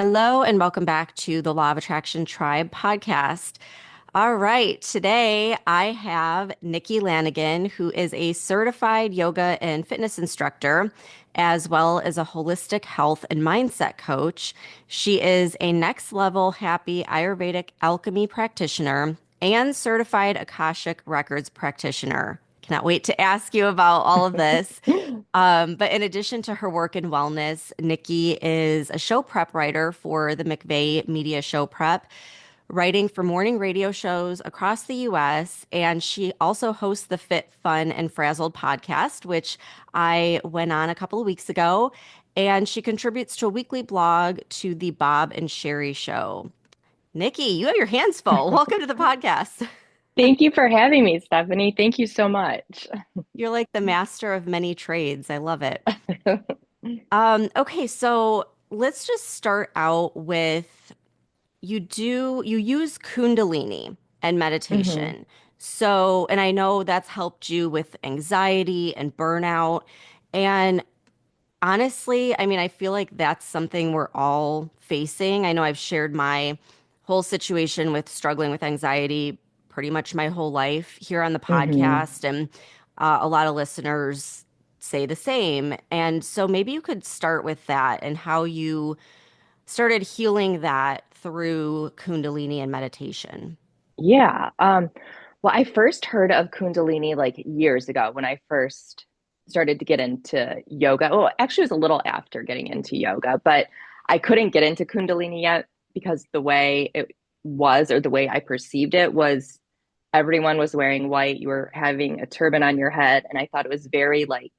Hello, and welcome back to the Law of Attraction Tribe podcast. All right, today I have Nikki Lanigan, who is a certified yoga and fitness instructor, as well as a holistic health and mindset coach. She is a next level happy Ayurvedic alchemy practitioner and certified Akashic Records practitioner. Cannot wait to ask you about all of this. But in addition to her work in wellness, Nikki is a show prep writer for the McVay Media Show Prep, writing for morning radio shows across the US. And she also hosts the Fit, Fun, and Frazzled podcast, which I went on a couple of weeks ago. And she contributes to a weekly blog to the Bob and Sheri Show. Nikki, you have your hands full. Welcome to the podcast. Thank you for having me, Stephanie. Thank you so much. You're like the master of many trades. I love it. Okay, so let's just start out with you use Kundalini and hmm meditation. So, and I know that's helped you with anxiety and burnout. And honestly, I mean, I feel like that's something we're all facing. I know I've shared my whole situation with struggling with anxiety pretty much my whole life here on the hmm podcast, and a lot of listeners say the same. And so maybe you could start with that and how you started healing that through Kundalini and meditation. Yeah. Well, I first heard of Kundalini like years ago when I first started to get into yoga. Well, actually, it was a little after getting into yoga, but I couldn't get into Kundalini yet because the way it was, or the way I perceived it, was everyone was wearing white. You were having a turban on your head. And I thought it was very like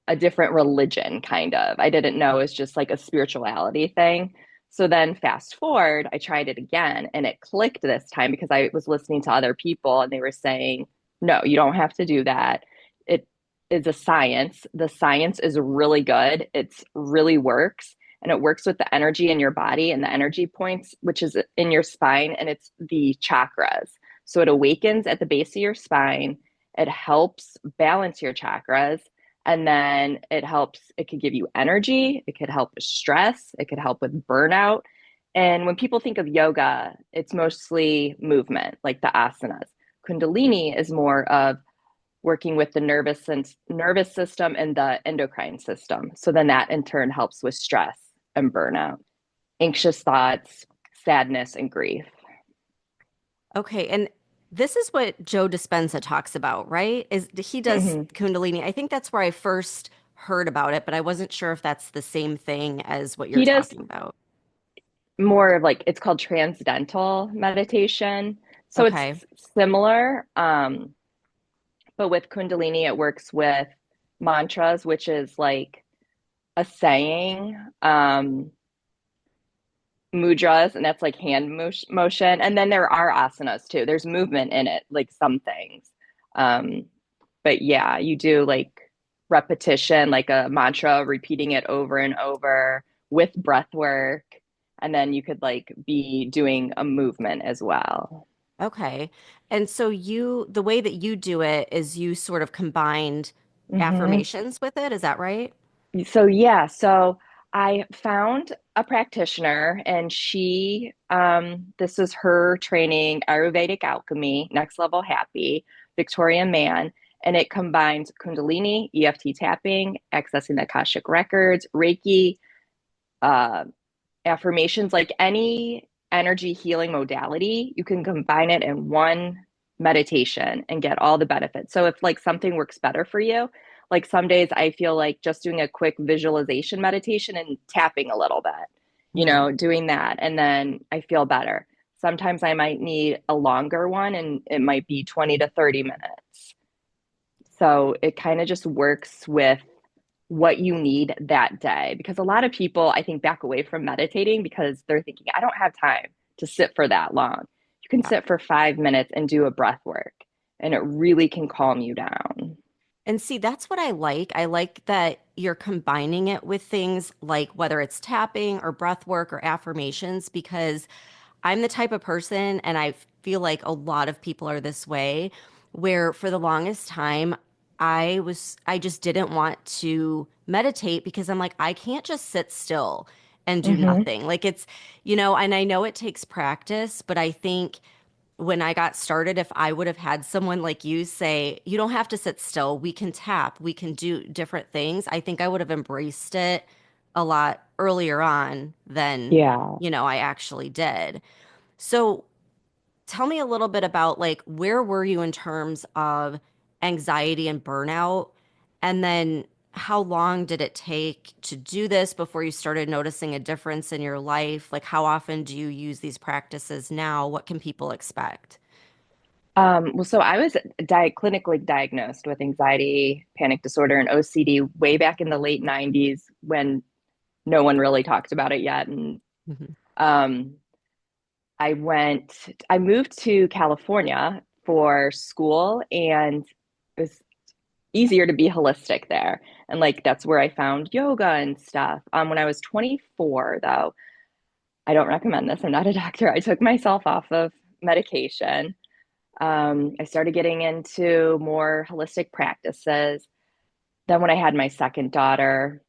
a different religion, kind of. I didn't know it was just like a spirituality thing. So then fast forward, I tried it again and it clicked this time because I was listening to other people and they were saying, no, you don't have to do that. It is a science. The science is really good. It's really works and it works with the energy in your body and the energy points, which is in your spine, and it's the chakras. So it awakens at the base of your spine. It helps balance your chakras, and then it could give you energy, it could help with stress, it could help with burnout. And when people think of yoga, it's mostly movement, like the asanas. Kundalini is more of working with the nervous system and the endocrine system. So then that in turn helps with stress and burnout, anxious thoughts, sadness, and grief. Okay, and this is what Joe Dispenza talks about, right? Is he does hmm Kundalini? I think that's where I first heard about it, but I wasn't sure if that's the same thing as what you're He does talking about. more of like, it's called transcendental meditation. So it's Okay. similar. But with Kundalini, it works with mantras, which is like a saying, mudras, and that's like motion. And then there are asanas too. There's movement in it, like some things. Um, but yeah, you do like repetition, like a mantra, repeating it over and over with breath work. And then you could like be doing a movement as well. Okay. And so the way that you do it is you sort of combined hmm affirmations with it. Is that right? So I found a practitioner, and this is her training, Ayurvedic Alchemy, Next Level Happy, Victorian Man, and it combines Kundalini, EFT tapping, accessing the Akashic Records, Reiki, uh, affirmations, like any energy healing modality, you can combine it in one meditation and get all the benefits. So if like something works better for you, like some days I feel like just doing a quick visualization meditation and tapping a little bit, Hmm. doing that, and then I feel better. Sometimes I might need a longer one and it might be 20 to 30 minutes. So it kind of just works with what you need that day. Because a lot of people, I think, back away from meditating because they're thinking, I don't have time to sit for that long. You can Yeah. sit for 5 minutes and do a breath work, and it really can calm you down. And see, that's what I like. I like that you're combining it with things like whether it's tapping or breath work or affirmations, because I'm the type of person, and I feel like a lot of people are this way, where for the longest time, I just didn't want to meditate because I'm like, I can't just sit still and do Hmm. nothing. Like it's, and I know it takes practice, but I think when I got started, if I would have had someone like you say, you don't have to sit still, we can tap, we can do different things, I think I would have embraced it a lot earlier on than, Yeah. I actually did. So tell me a little bit about like where were you in terms of anxiety and burnout? And then how long did it take to do this before you started noticing a difference in your life? Like how often do you use these practices now? What can people expect? Well, so I was clinically diagnosed with anxiety, panic disorder, and OCD way back in the late 90s when no one really talked about it yet. And Mhm. um, I moved to California for school, and it was easier to be holistic there. And like that's where I found yoga and stuff. When I was 24, though, I don't recommend this. I'm not a doctor. I took myself off of medication. I started getting into more holistic practices. Then, when I had my second daughter,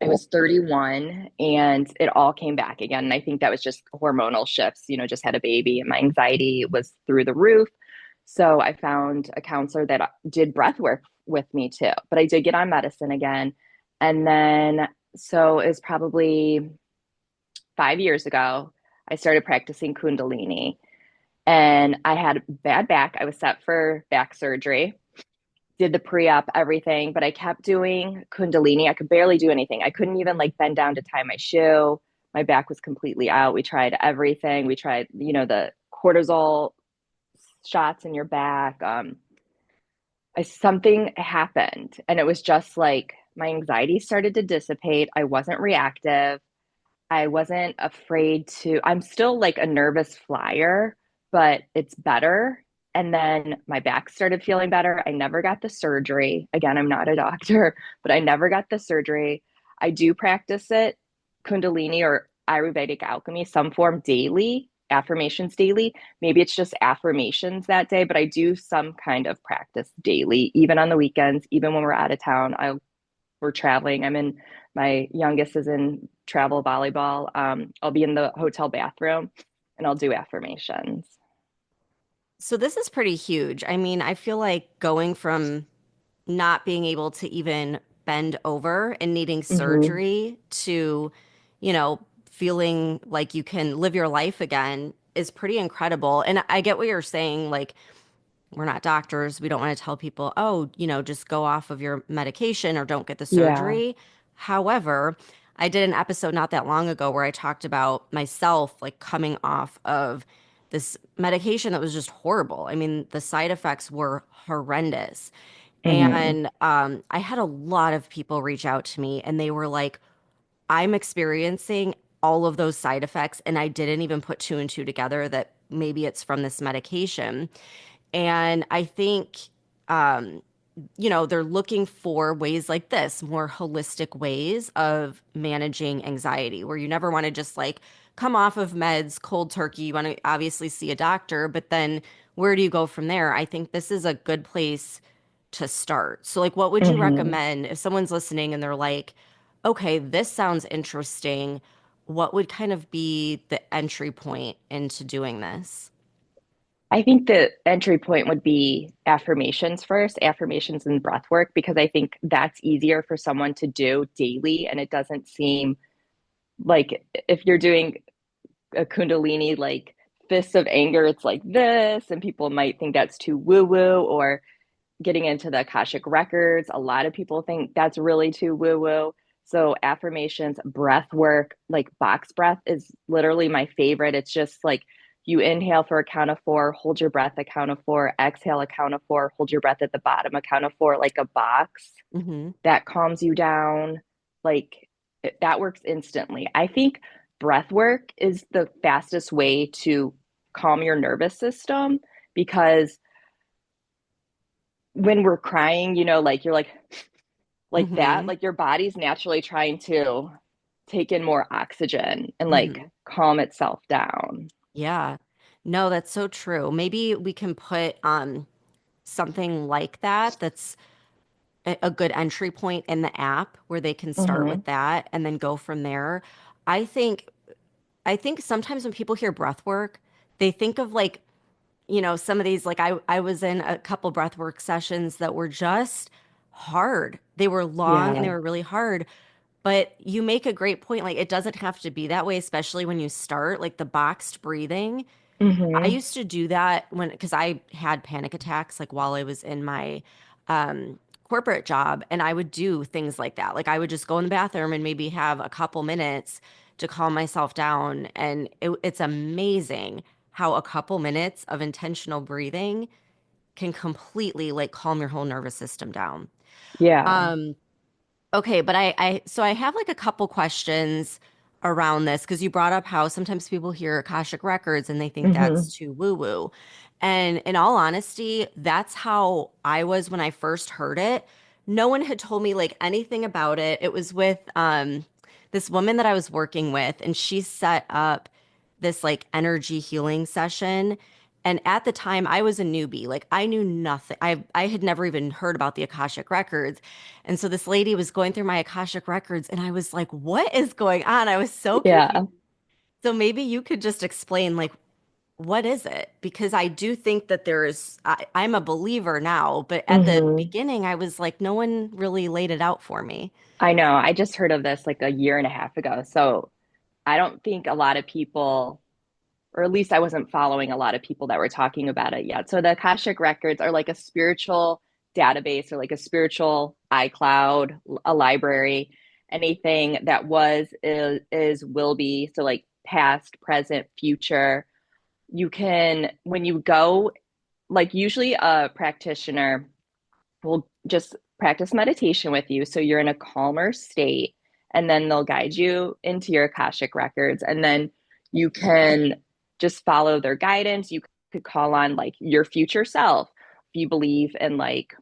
I was 31 and it all came back again. And I think that was just hormonal shifts, just had a baby and my anxiety was through the roof. So I found a counselor that did breath work with me too. But I did get on medicine again. And then, so it was probably 5 years ago, I started practicing Kundalini and I had bad back. I was set for back surgery, did the pre-op, everything, but I kept doing Kundalini. I could barely do anything. I couldn't even like bend down to tie my shoe. My back was completely out. We tried everything. We tried, the cortisol shots in your back. Something happened, and it was just like my anxiety started to dissipate. I wasn't reactive. I wasn't afraid to, I'm still like a nervous flyer, but it's better. And then my back started feeling better. I never got the surgery. Again, I'm not a doctor, but I never got the surgery. I do practice it, Kundalini or Ayurvedic alchemy, some form daily, affirmations daily. Maybe it's just affirmations that day, but I do some kind of practice daily, even on the weekends, even when we're out of town. We're traveling. My youngest is in travel volleyball. I'll be in the hotel bathroom and I'll do affirmations. So this is pretty huge. I mean, I feel like going from not being able to even bend over and needing Hmm. surgery to, feeling like you can live your life again is pretty incredible. And I get what you're saying. Like, we're not doctors. We don't want to tell people, oh, just go off of your medication or don't get the Yeah. surgery. However, I did an episode not that long ago where I talked about myself like coming off of this medication that was just horrible. I mean, the side effects were horrendous. Hmm. And I had a lot of people reach out to me and they were like, I'm experiencing all of those side effects. And I didn't even put two and two together that maybe it's from this medication. And I think, um, they're looking for ways like this, more holistic ways of managing anxiety, where you never want to just like come off of meds cold turkey. You want to obviously see a doctor, but then where do you go from there? I think this is a good place to start. So, like, what would you Hmm. recommend if someone's listening and they're like, okay, this sounds interesting? What would kind of be the entry point into doing this? I think the entry point would be affirmations first, affirmations and breath work, because I think that's easier for someone to do daily. And it doesn't seem like if you're doing a Kundalini, like fists of anger, it's like this, and people might think that's too woo woo, or getting into the Akashic Records. A lot of people think that's really too woo woo. So, affirmations, breath work, like box breath is literally my favorite. It's just like you inhale for a count of four, hold your breath a count of four, exhale a count of four, hold your breath at the bottom a count of four, like a box Hmm. that calms you down. Like that works instantly. I think breath work is the fastest way to calm your nervous system because when we're crying, like you're like that, Hmm. like your body's naturally trying to take in more oxygen and like Hmm. calm itself down. Yeah. No, that's so true. Maybe we can put something like that that's a good entry point in the app where they can start Hmm. with that and then go from there. I think I think sometimes when people hear breath work, they think of like, some of these, like I was in a couple breath work sessions that were just hard. They were long and they Yeah. were really hard. But you make a great point. Like, it doesn't have to be that way, especially when you start, like the boxed breathing. I Hmm. used to do that because I had panic attacks, like while I was in my corporate job, and I would do things like that. Like, I would just go in the bathroom and maybe have a couple minutes to calm myself down. And it's amazing how a couple minutes of intentional breathing can completely like calm your whole nervous system down. Yeah. Um, Okay, but so I have like a couple questions around this because you brought up how sometimes people hear Akashic Records and they think Hmm. that's too woo-woo. And in all honesty, that's how I was when I first heard it. No one had told me like anything about it. It was with this woman that I was working with, and she set up this like energy healing session. And at the time, I was a newbie. Like, I knew nothing. I had never even heard about the Akashic Records. And so this lady was going through my Akashic Records, and I was like, what is going on? I was so confused. Yeah. So maybe you could just explain, like, what is it? Because I do think that I'm a believer now, but at the Hmm. beginning, I was like, no one really laid it out for me. I know. I just heard of this like a year and a half ago. So I don't think a lot of people, or at least I wasn't following a lot of people that were talking about it yet. So the Akashic Records are like a spiritual database or like a spiritual iCloud, a library, anything that was, is, will be. So like past, present, future. You can, when you go, like usually a practitioner will just practice meditation with you. So you're in a calmer state, and then they'll guide you into your Akashic records. And then you can just follow their guidance. You could call on like your future self. If you believe in like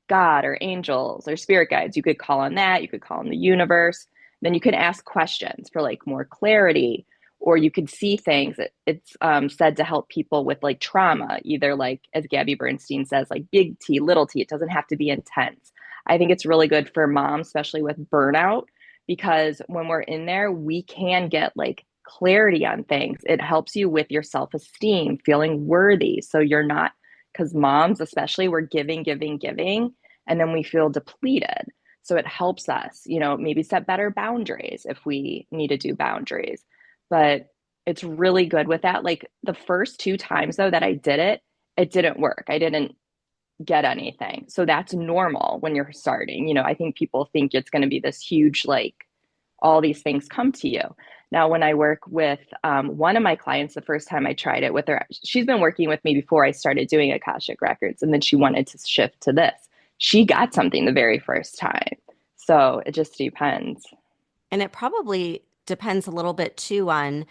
God or angels or spirit guides, you could call on that. You could call on the universe. Then you can ask questions for like more clarity, or you could see things. It's said to help people with like trauma, either like, as Gabby Bernstein says, like big T, little t. It doesn't have to be intense. I think it's really good for moms, especially with burnout, because when we're in there, we can get like clarity on things. It helps you with your self esteem, feeling worthy. So you're not, because moms, especially, we're giving, giving, giving, and then we feel depleted. So it helps us, maybe set better boundaries if we need to do boundaries. But it's really good with that. Like the first two times, though, that I did it, it didn't work. I didn't get anything. So that's normal when you're starting. I think people think it's going to be this huge, like, all these things come to you. Now, when I work with one of my clients, the first time I tried it with her, she's been working with me before I started doing Akashic Records, and then she wanted to shift to this. She got something the very first time. So it just depends. And it probably depends a little bit too on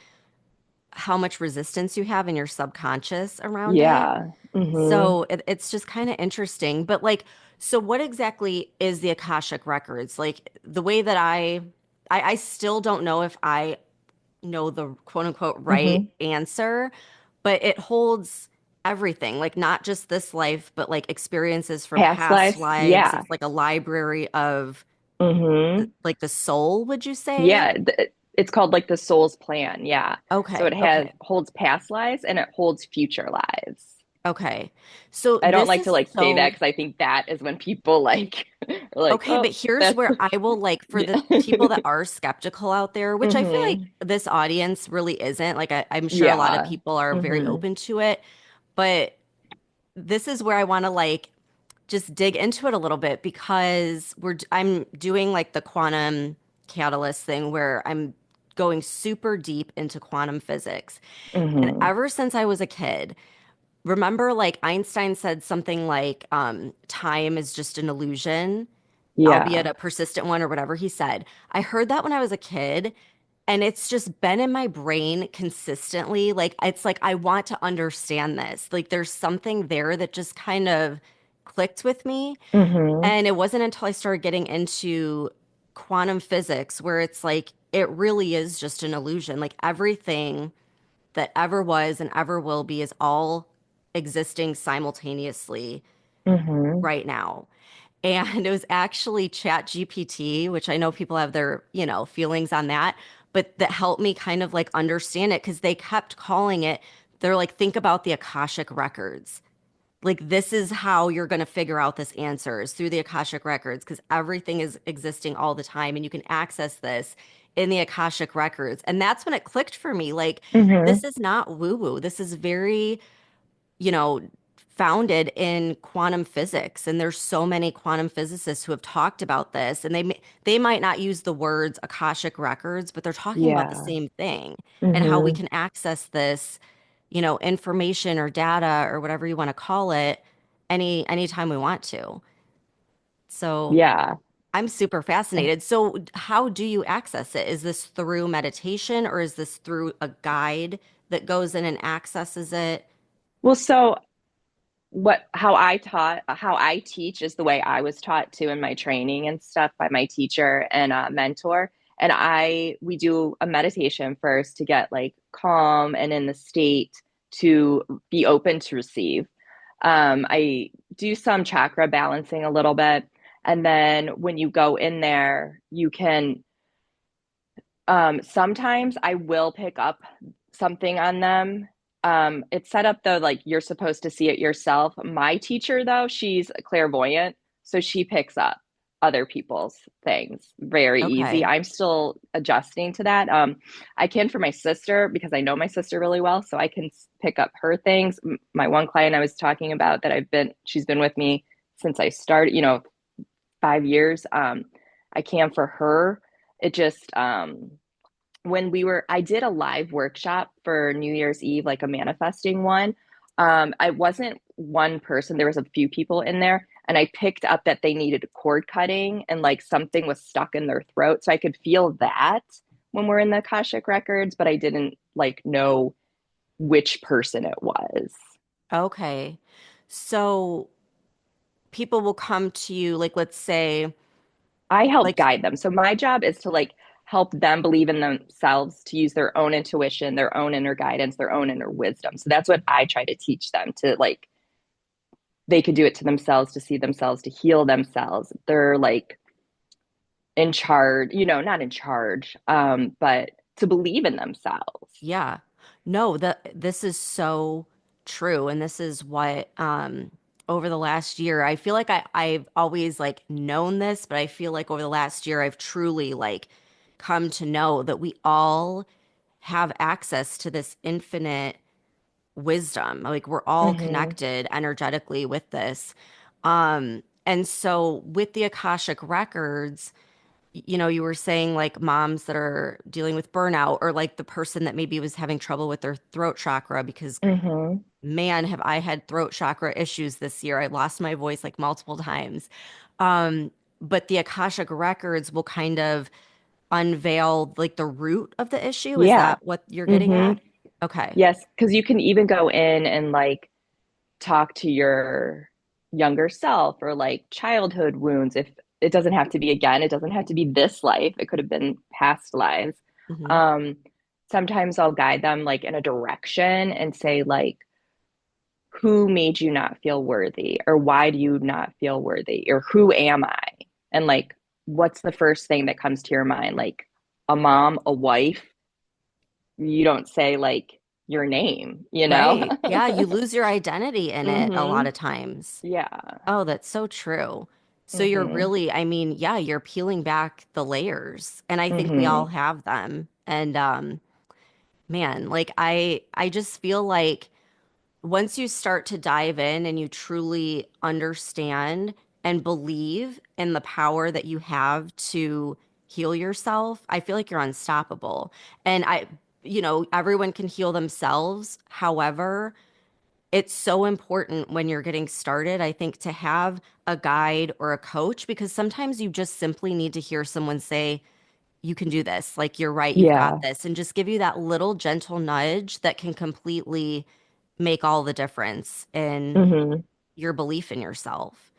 how much resistance you have in your subconscious around it. Yeah. Hmm. So it's just kind of interesting. But like, so what exactly is the Akashic Records? Like the way that I still don't know if I know the quote unquote right Hmm. answer, but it holds everything, like not just this life, but like experiences from Past past lives. lives. Yeah. It's like a library of Hmm. like the soul, would you say? Yeah. It's called like the soul's plan. Yeah. So Okay, it has okay, holds past lives and it holds future lives. okay. So I don't this like to is like say that so because I think that is when people like are like, okay, oh, but here's that's where I will like for yeah. the people that are skeptical out there, which I feel like Hmm. this audience really isn't. Like I'm sure a lot of Yeah. people are very Hmm. open to it, but this is where I want to like just dig into it a little bit because I'm doing like the quantum catalyst thing where I'm going super deep into quantum physics. And Hmm. ever since I was a kid, remember like Einstein said something like time is just an illusion, albeit Yeah. a persistent one or whatever he said. I heard that when I was a kid, and it's just been in my brain consistently. Like, it's like, I want to understand this. Like, there's something there that just kind of clicked with me. Hmm. And it wasn't until I started getting into quantum physics where it's like, it really is just an illusion. Like, everything that ever was and ever will be is all existing simultaneously Hmm. right now. And it was actually Chat GPT, which I know people have their, feelings on that. but that helped me kind of like understand it because they kept calling it, they're like, think about the Akashic Records. Like, this is how you're going to figure out this answer is through the Akashic Records because everything is existing all the time and you can access this in the Akashic Records. And that's when it clicked for me. Like, Hmm. this is not woo-woo. This is very, you know, founded in quantum physics. And there's so many quantum physicists who have talked about this. And they might not use the words Akashic Records, but they're talking about the Yeah. same thing and how we Hmm. can access this, information or data or whatever you want to call it anytime we want to. So Yeah. I'm super fascinated. So how do you access it? Is this through meditation or is this through a guide that goes in and accesses it? Well, so how I teach is the way I was taught to in my training and stuff by my teacher and mentor. And we do a meditation first to get like calm and in the state to be open to receive. I do some chakra balancing a little bit. And then when you go in there, you can, sometimes I will pick up something on them. It's set up though, like you're supposed to see it yourself. My teacher, though, she's clairvoyant, so she picks up other people's things very easy. Okay. I'm still adjusting to that. I can for my sister because I know my sister really well, so I can pick up her things. My one client I was talking about that she's been with me since I started, 5 years. I can for her. It just I did a live workshop for New Year's Eve, like a manifesting one. I wasn't one person, there was a few people in there, and I picked up that they needed cord cutting and like something was stuck in their throat. So I could feel that when we're in the Akashic Records, but I didn't like know which person it was. Okay. So people will come to you, like, let's say, I help like, guide them. So my job is to like help them believe in themselves, to use their own intuition, their own inner guidance, their own inner wisdom. So that's what I try to teach them, to like they could do it to themselves, to see themselves, to heal themselves. They're like in charge, not in charge, but to believe in themselves. yeah. No, this is so true. And this is what over the last year, I feel like I've always like known this, but I feel like over the last year I've truly like come to know that we all have access to this infinite wisdom. Like we're all Hmm. connected energetically with this. And so with the Akashic Records, you were saying like moms that are dealing with burnout or like the person that maybe was having trouble with their throat chakra because Hmm. man, have I had throat chakra issues this year. I lost my voice like multiple times. Um, but the Akashic Records will kind of unveil like the root of the issue. Is Yeah. that what you're getting Hmm. at? Okay. Yes, because you can even go in and like talk to your younger self or like childhood wounds. If it doesn't have to be, again, it doesn't have to be this life, it could have been past lives. Hmm. um Sometimes I'll guide them like in a direction and say like, who made you not feel worthy, or why do you not feel worthy, or who am I, and like what's the first thing that comes to your mind, like a mom, a wife. You don't say like your name. Right. Yeah, you lose your identity in it a lot Hmm. of times. Yeah. Oh, that's so true. So you're Hmm. really, I mean, yeah, you're peeling back the layers, and I think we all Hmm. have them. And man, like I just feel like once you start to dive in and you truly understand and believe in the power that you have to heal yourself, I feel like you're unstoppable. And everyone can heal themselves. However, it's so important when you're getting started, I think, to have a guide or a coach because sometimes you just simply need to hear someone say, you can do this. Like, you're right, you've got Yeah. this. And just give you that little gentle nudge that can completely make all the difference in Hmm. your belief in yourself.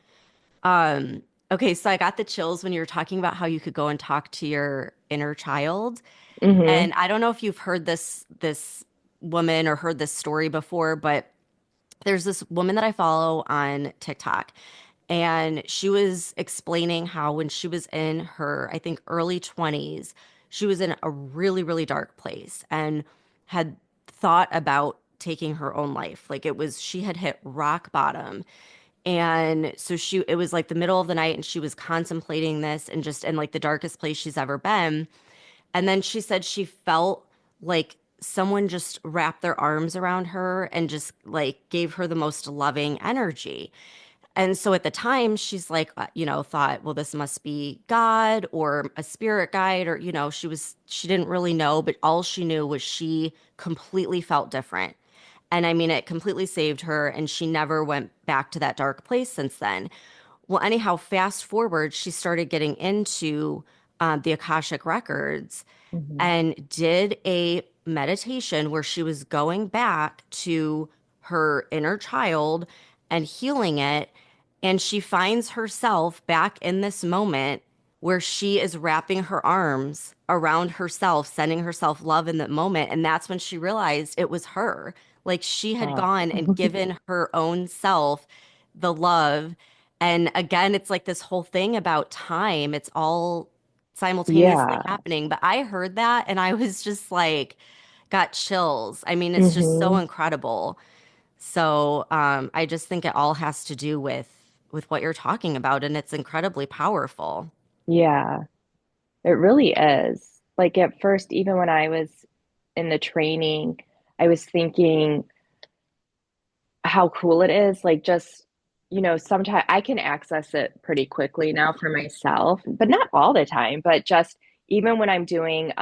Um, okay, so I got the chills when you were talking about how you could go and talk to your inner child. Hmm. And I don't know if you've heard this woman or heard this story before, but there's this woman that I follow on TikTok, and she was explaining how when she was in her, I think, early 20s, she was in a really, really dark place and had thought about taking her own life. Like it was, she had hit rock bottom. And so it was like the middle of the night and she was contemplating this and just in like the darkest place she's ever been. And then she said she felt like someone just wrapped their arms around her and just like gave her the most loving energy. And so at the time, she's like, thought, well, this must be God or a spirit guide, or, she didn't really know, but all she knew was she completely felt different. And I mean, it completely saved her, and she never went back to that dark place since then. Well, anyhow, fast forward, she started getting into the Akashic Records Hmm. and did a meditation where she was going back to her inner child and healing it. And she finds herself back in this moment where she is wrapping her arms around herself, sending herself love in that moment. And that's when she realized it was her. Like she had Oh. gone and given her own self the love. And again, it's like this whole thing about time. It's all simultaneously Yeah. happening. But I heard that and I was just like, got chills. I mean, it's just so Hmm. incredible. So I just think it all has to do with what you're talking about, and it's incredibly powerful. Yeah, it really is. Like at first, even when I was in the training, I was thinking how cool it is. Like just, sometimes I can access it pretty quickly now for myself, but not all the time, but just even when I'm doing,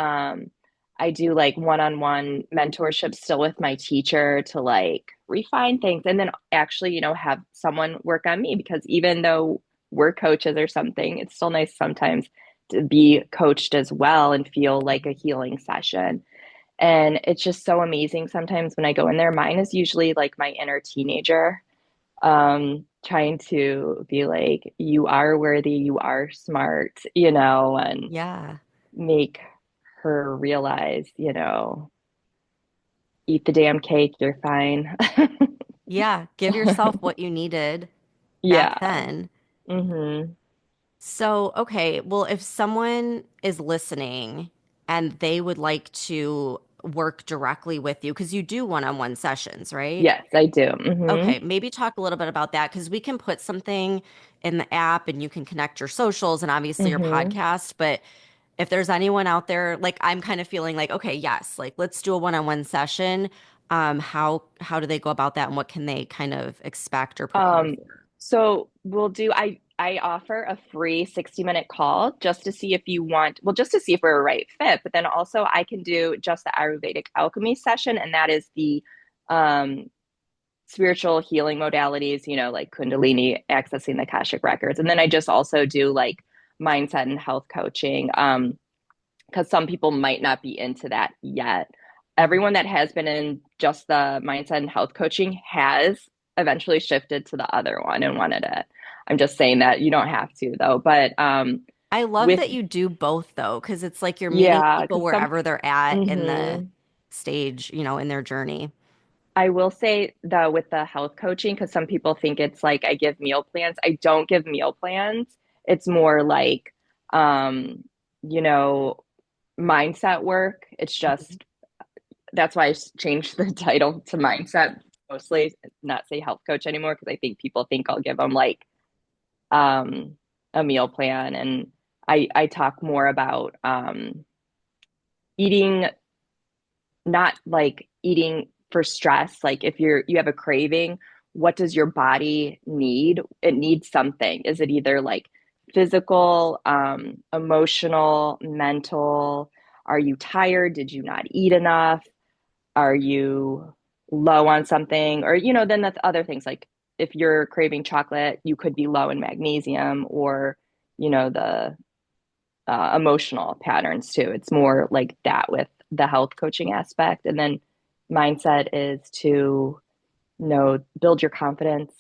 I do like one-on-one mentorship still with my teacher to like refine things and then actually, have someone work on me because even though we're coaches or something, it's still nice sometimes to be coached as well and feel like a healing session. And it's just so amazing sometimes when I go in there. Mine is usually like my inner teenager, trying to be like, you are worthy, you are smart, and Yeah. make her realize, eat the damn cake, you're fine. Yeah. Give yourself what you needed back Yeah. then. Hmm. So, okay, well, if someone is listening and they would like to work directly with you, because you do one-on-one sessions, right? Yes, I do. Hmm. Okay, maybe talk a little bit about that because we can put something in the app and you can connect your socials and obviously your Hmm. podcast. But if there's anyone out there, like I'm kind of feeling like, okay, yes, like let's do a one-on-one session. How do they go about that and what can they kind of expect or prepare Um, for? so we'll do, I offer a free 60-minute call just to see if you want, well, just to see if we're a right fit, but then also I can do just the Ayurvedic alchemy session, and that is the um spiritual healing modalities, like Kundalini, accessing the Akashic records. And then I just also do like mindset and health coaching. Because some people might not be into that yet. Mhm. Everyone that has been in just the mindset and health coaching has eventually shifted to the other one and wanted it. I'm just saying that you don't have to though. But I love with that you do both though, because it's like you're meeting yeah, people because some wherever they're at in the mhm. stage, in their journey. I will say though with the health coaching, because some people think it's like I give meal plans. I don't give meal plans. It's more like um, you know, mindset work. It's Mhm. just that's why I changed the title to mindset mostly, not say health coach anymore, because I think people think I'll give them like um a meal plan. And I talk more about eating, not like eating for stress. Like if you have a craving, what does your body need? It needs something. Is it either like physical, emotional, mental? Are you tired? Did you not eat enough? Are you low on something? Or, then that's other things like if you're craving chocolate, you could be low in magnesium or, the emotional patterns too. It's more like that with the health coaching aspect. And then mindset is to, build your confidence,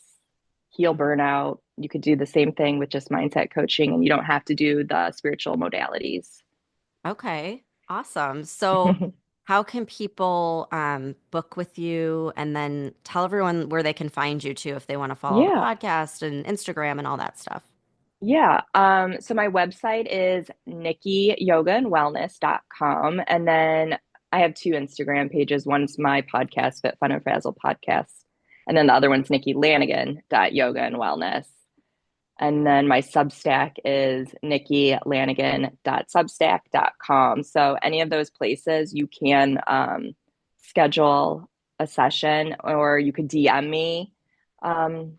heal burnout. You could do the same thing with just mindset coaching, and you don't have to do the spiritual modalities. Okay, awesome. So, how can people book with you and then tell everyone where they can find you too if they want to follow the Yeah. podcast and Instagram and all that stuff? Yeah. So my website is nikkiyogaandwellness.com. And then I have two Instagram pages. One's my podcast, Fit Fun and Frazzle podcast. And then the other one's Nikki Lanigan yoga and wellness. And then my Substack is nikkilanigan.substack.com. So any of those places you can schedule a session, or you could DM me um,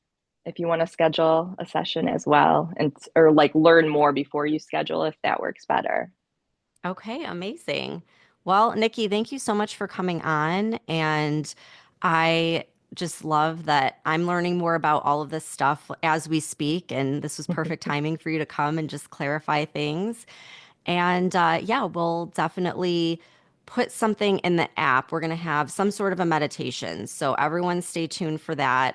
if you want to schedule a session as well, and or like learn more before you schedule if that works better. Okay, amazing. Well, Nikki, thank you so much for coming on. And I just love that I'm learning more about all of this stuff as we speak. And this was perfect timing for you to come and just clarify things. And yeah, we'll definitely put something in the app. We're going to have some sort of a meditation. So everyone stay tuned for that.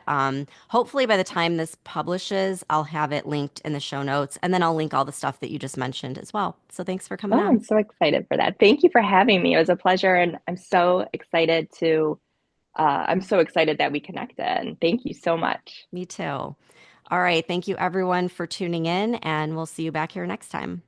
Hopefully, by the time this publishes, I'll have it linked in the show notes. And then I'll link all the stuff that you just mentioned as well. So thanks for coming Oh, on. I'm so excited for that. Thank you for having me. It was a pleasure, and I'm so excited that we connected. And thank you so much. Me too. All right. Thank you, everyone, for tuning in, and we'll see you back here next time.